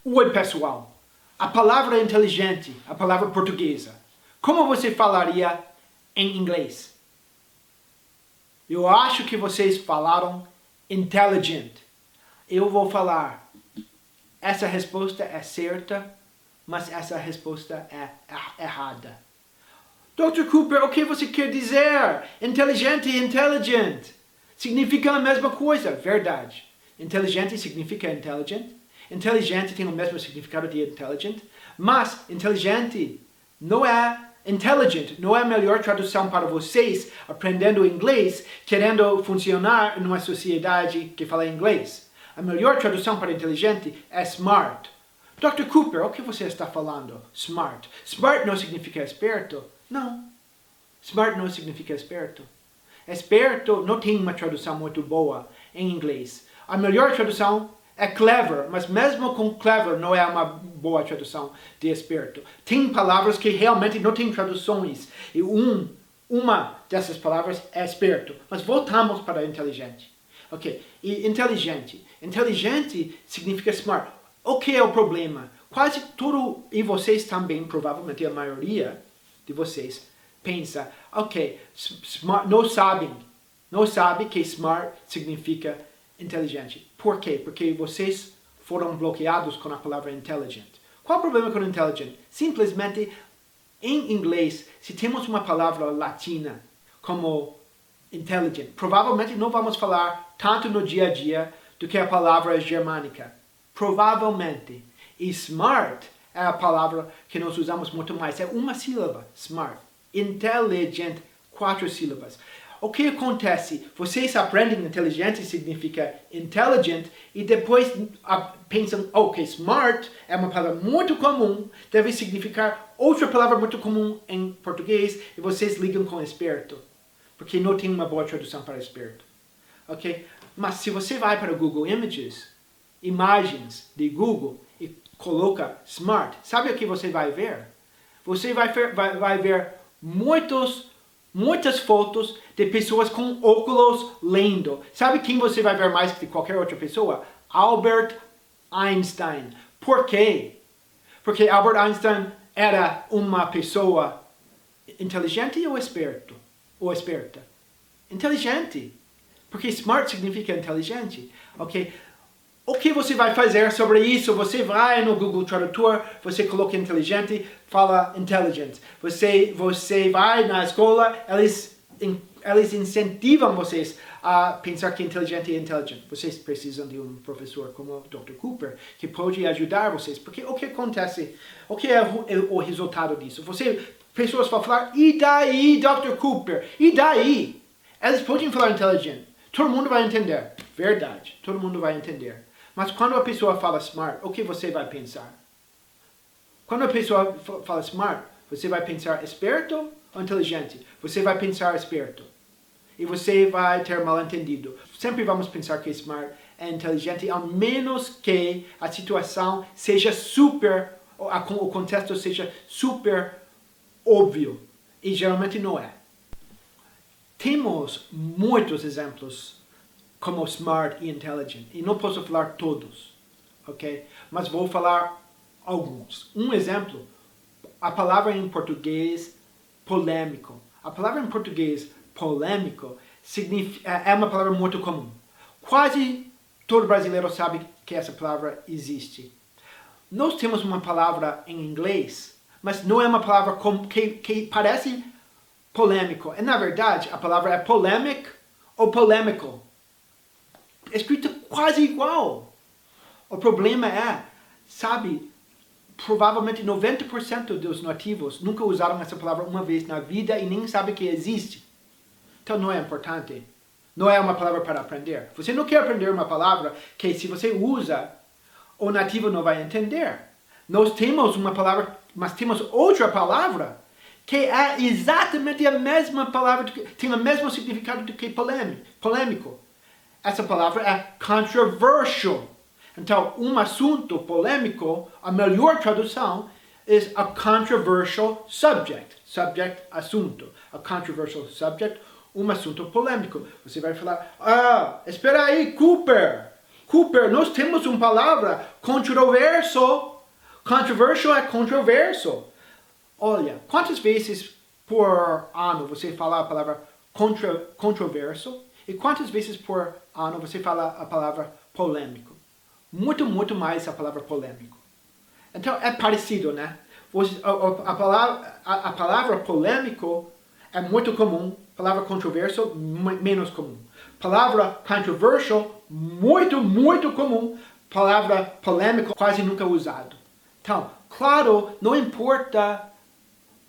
Oi, pessoal. A palavra inteligente, a palavra portuguesa, como você falaria em inglês? Eu acho que vocês falaram intelligent. Eu vou falar, essa resposta é certa, mas essa resposta é errada. Dr. Cooper, o que você quer dizer? Inteligente e intelligent significam a mesma coisa. Verdade. Inteligente significa intelligent. Inteligente tem o mesmo significado de intelligent. Mas inteligente não é intelligent. Não é a melhor tradução para vocês aprendendo inglês, querendo funcionar numa sociedade que fala inglês. A melhor tradução para inteligente é smart. Dr. Cooper, o que você está falando? Smart. Smart não significa esperto. Não. Smart não significa esperto. Esperto não tem uma tradução muito boa em inglês. A melhor tradução é clever, mas mesmo com clever não é uma boa tradução de esperto. Tem palavras que realmente não tem traduções. E uma dessas palavras é esperto. Mas voltamos para inteligente. Ok. E inteligente. Inteligente significa smart. O que é o problema? Quase tudo, e vocês também, provavelmente a maioria de vocês, pensa, ok, smart, não sabe que smart significa inteligente. Por quê? Porque vocês foram bloqueados com a palavra intelligent. Qual o problema com intelligent? Simplesmente, em inglês, se temos uma palavra latina como intelligent, provavelmente não vamos falar tanto no dia a dia do que a palavra germânica. Provavelmente. E smart é a palavra que nós usamos muito mais. É uma sílaba, smart. Intelligent, 4 sílabas. O que acontece? Vocês aprendem inteligente significa intelligent e depois pensam, ok, smart é uma palavra muito comum, deve significar outra palavra muito comum em português e vocês ligam com esperto, porque não tem uma boa tradução para esperto. Ok? Mas se você vai para o Google Imagens de Google e coloca smart, sabe o que você vai ver? Você vai ver muitas fotos de pessoas com óculos lendo. Sabe quem você vai ver mais que qualquer outra pessoa? Albert Einstein. Por quê? Porque Albert Einstein era uma pessoa inteligente ou esperto? Ou esperta? Inteligente. Porque smart significa inteligente. Ok? O que você vai fazer sobre isso? Você vai no Google Tradutor, você coloca inteligente, fala intelligent. Você vai na escola, eles incentivam vocês a pensar que inteligente é intelligent. Vocês precisam de um professor como o Dr. Cooper, que pode ajudar vocês. Porque o que acontece? O que é o resultado disso? Pessoas vão falar, e daí, Dr. Cooper? E daí? Eles podem falar intelligent. Todo mundo vai entender. Verdade, todo mundo vai entender. Mas quando a pessoa fala smart, o que você vai pensar? Quando a pessoa fala smart, você vai pensar esperto ou inteligente? Você vai pensar esperto. E você vai ter mal entendido. Sempre vamos pensar que smart é inteligente, a menos que a situação seja o contexto seja super óbvio. E geralmente não é. Temos muitos exemplos como smart e intelligent. E não posso falar todos, ok? Mas vou falar alguns. Um exemplo, a palavra em português polêmico. A palavra em português polêmico é uma palavra muito comum. Quase todo brasileiro sabe que essa palavra existe. Nós temos uma palavra em inglês, mas não é uma palavra que parece polêmico. E, na verdade, a palavra é polemic ou polêmico. Escrito quase igual. O problema é, provavelmente 90% dos nativos nunca usaram essa palavra uma vez na vida e nem sabem que existe. Então não é importante. Não é uma palavra para aprender. Você não quer aprender uma palavra que se você usa, o nativo não vai entender. Nós temos uma palavra, mas temos outra palavra que é exatamente a mesma palavra, tem o mesmo significado do que polêmico. Essa palavra é controversial. Então, um assunto polêmico, a melhor tradução é a controversial subject. Subject, assunto. A controversial subject, um assunto polêmico. Você vai falar, espera aí, Cooper. Cooper, nós temos uma palavra controverso. Controversial é controverso. Olha, quantas vezes por ano você fala a palavra controverso? E quantas vezes por ano você fala a palavra polêmico? Muito, muito mais a palavra polêmico. Então é parecido, né? A palavra polêmico é muito comum, a palavra controverso menos comum. Palavra controversial, muito, muito comum. Palavra polêmico, quase nunca usado. Então, claro, não importa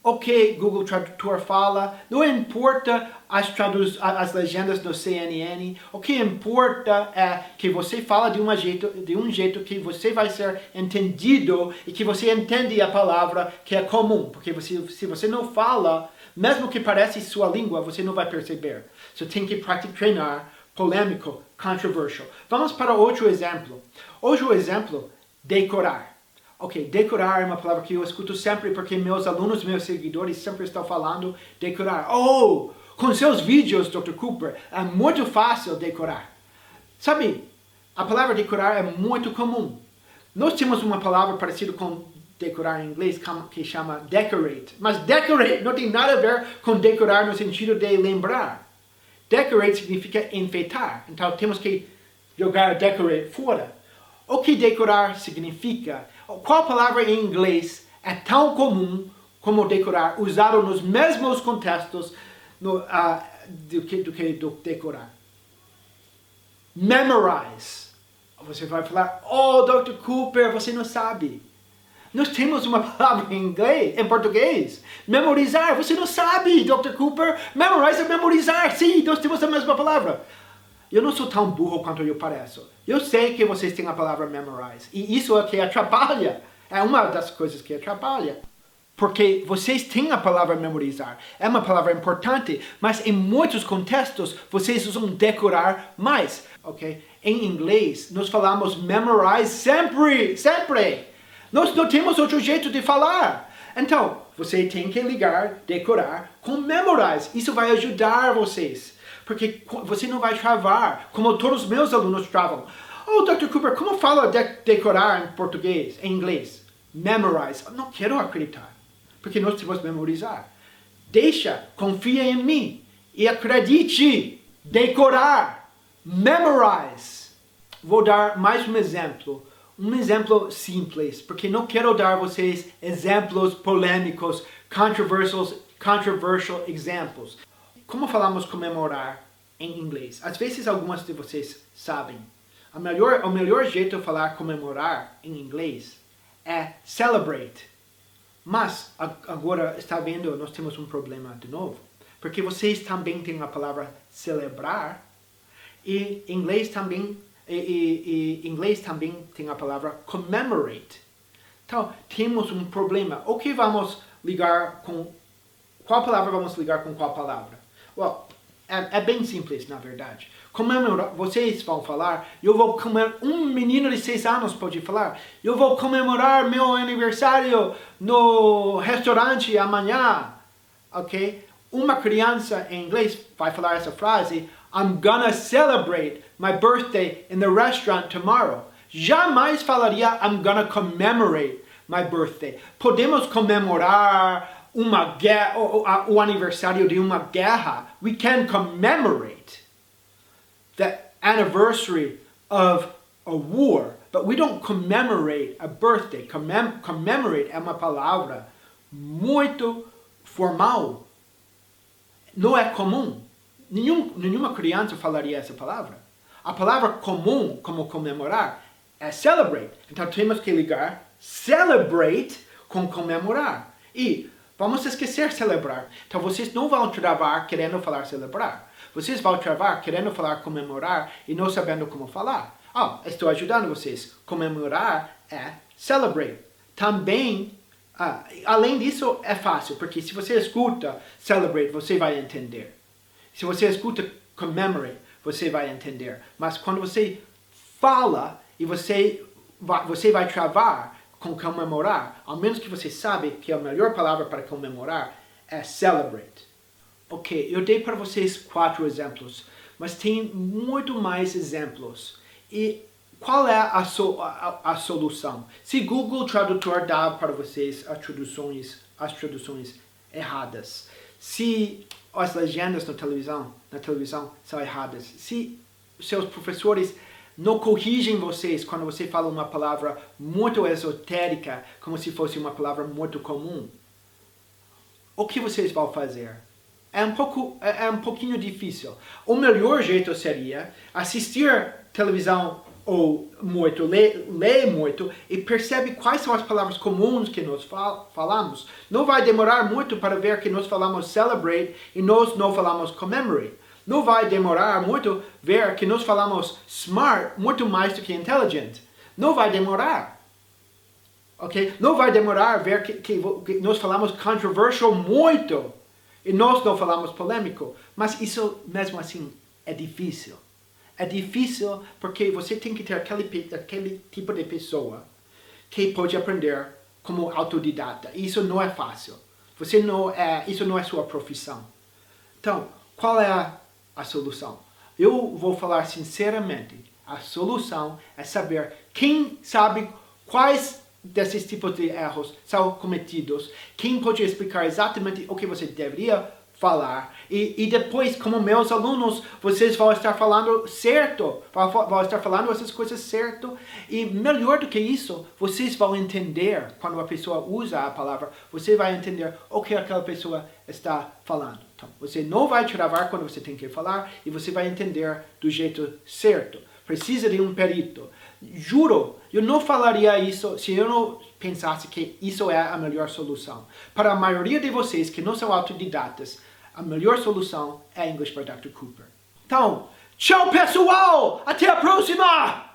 o que Google Tradutor fala, não importa as legendas do CNN, o que importa é que você fala de um jeito que você vai ser entendido e que você entende a palavra que é comum. Porque se você não fala, mesmo que pareça sua língua, você não vai perceber. Você tem que treinar polêmico, controversial. Vamos para outro exemplo. Hoje o exemplo, decorar. Ok, decorar é uma palavra que eu escuto sempre porque meus alunos, meus seguidores sempre estão falando decorar. Oh, com seus vídeos, Dr. Cooper, é muito fácil decorar. Sabe, a palavra decorar é muito comum. Nós temos uma palavra parecida com decorar em inglês que chama decorate. Mas decorate não tem nada a ver com decorar no sentido de lembrar. Decorate significa enfeitar. Então temos que jogar decorate fora. O que decorar significa? Qual palavra em inglês é tão comum como decorar, usado nos mesmos contextos do que decorar? Memorize. Você vai falar, oh, Dr. Cooper, você não sabe. Nós temos uma palavra em português. Memorizar. Você não sabe, Dr. Cooper. Memorize é memorizar. Sim, nós temos a mesma palavra. Eu não sou tão burro quanto eu pareço. Eu sei que vocês têm a palavra memorize. E isso é o que atrapalha. É uma das coisas que atrapalha. Porque vocês têm a palavra memorizar. É uma palavra importante, mas em muitos contextos vocês usam decorar mais. Ok? Em inglês, nós falamos memorize sempre. Sempre. Nós não temos outro jeito de falar. Então, você tem que ligar, decorar com memorize. Isso vai ajudar vocês. Porque você não vai travar, como todos os meus alunos travam. Oh, Dr. Cooper, como fala decorar em português, em inglês? Memorize. Não quero acreditar. Porque nós temos que memorizar. Deixa, confia em mim. E acredite. Decorar. Memorize. Vou dar mais um exemplo. Um exemplo simples, porque não quero dar vocês exemplos polêmicos, controversial examples. Como falamos comemorar em inglês? Às vezes algumas de vocês sabem. O melhor jeito de falar comemorar em inglês é celebrate. Mas agora está vendo, nós temos um problema de novo. Porque vocês também têm a palavra celebrar e inglês também tem a palavra commemorate. Então, temos um problema. O que vamos ligar com... Qual palavra vamos ligar com qual palavra? Well, é bem simples, na verdade. Comemorar, vocês vão falar, um menino de 6 anos pode falar, eu vou comemorar meu aniversário no restaurante amanhã, ok? Uma criança em inglês vai falar essa frase, I'm gonna celebrate my birthday in the restaurant tomorrow. Jamais falaria, I'm gonna commemorate my birthday. Podemos comemorar o aniversário de uma guerra. We can commemorate the anniversary of a war, but we don't commemorate a birthday. Commemorate é uma palavra muito formal. Não é comum. Nenhuma criança falaria essa palavra. A palavra comum, como comemorar, é celebrate. Então temos que ligar celebrate com comemorar. E vamos esquecer celebrar. Então vocês não vão travar querendo falar celebrar. Vocês vão travar querendo falar comemorar e não sabendo como falar. Estou ajudando vocês. Comemorar é celebrate. Também, além disso, é fácil, porque se você escuta celebrate, você vai entender. Se você escuta commemorate, você vai entender. Mas quando você fala e você vai travar com comemorar, ao menos que você sabe que a melhor palavra para comemorar é celebrate. Ok, eu dei para vocês 4 exemplos, mas tem muito mais exemplos. E qual é a solução? Se Google Tradutor dá para vocês as traduções erradas, se as legendas na televisão são erradas, se seus professores não corrigem vocês quando você fala uma palavra muito esotérica, como se fosse uma palavra muito comum, o que vocês vão fazer? É um pouquinho difícil. O melhor jeito seria assistir televisão ou muito, ler muito e percebe quais são as palavras comuns que nós falamos. Não vai demorar muito para ver que nós falamos celebrate e nós não falamos commemorate. Não vai demorar muito ver que nós falamos smart muito mais do que intelligent. Não vai demorar. Ok? Não vai demorar ver que nós falamos controversial muito e nós não falamos polêmico. Mas isso mesmo assim é difícil. É difícil porque você tem que ter aquele tipo de pessoa que pode aprender como autodidata. Isso não é fácil. Isso não é sua profissão. Então, qual é a solução? Eu vou falar sinceramente. A solução é saber quem sabe quais desses tipos de erros são cometidos, quem pode explicar exatamente o que você deveria falar, e depois, como meus alunos, vocês vão estar falando certo, vão estar falando essas coisas certo, e melhor do que isso, vocês vão entender, quando a pessoa usa a palavra, você vai entender o que aquela pessoa está falando. Então, você não vai travar quando você tem que falar, e você vai entender do jeito certo. Precisa de um perito. Juro, eu não falaria isso se eu não pensasse que isso é a melhor solução. Para a maioria de vocês que não são autodidatas, a melhor solução é English by Dr. Cooper. Então, tchau pessoal! Até a próxima!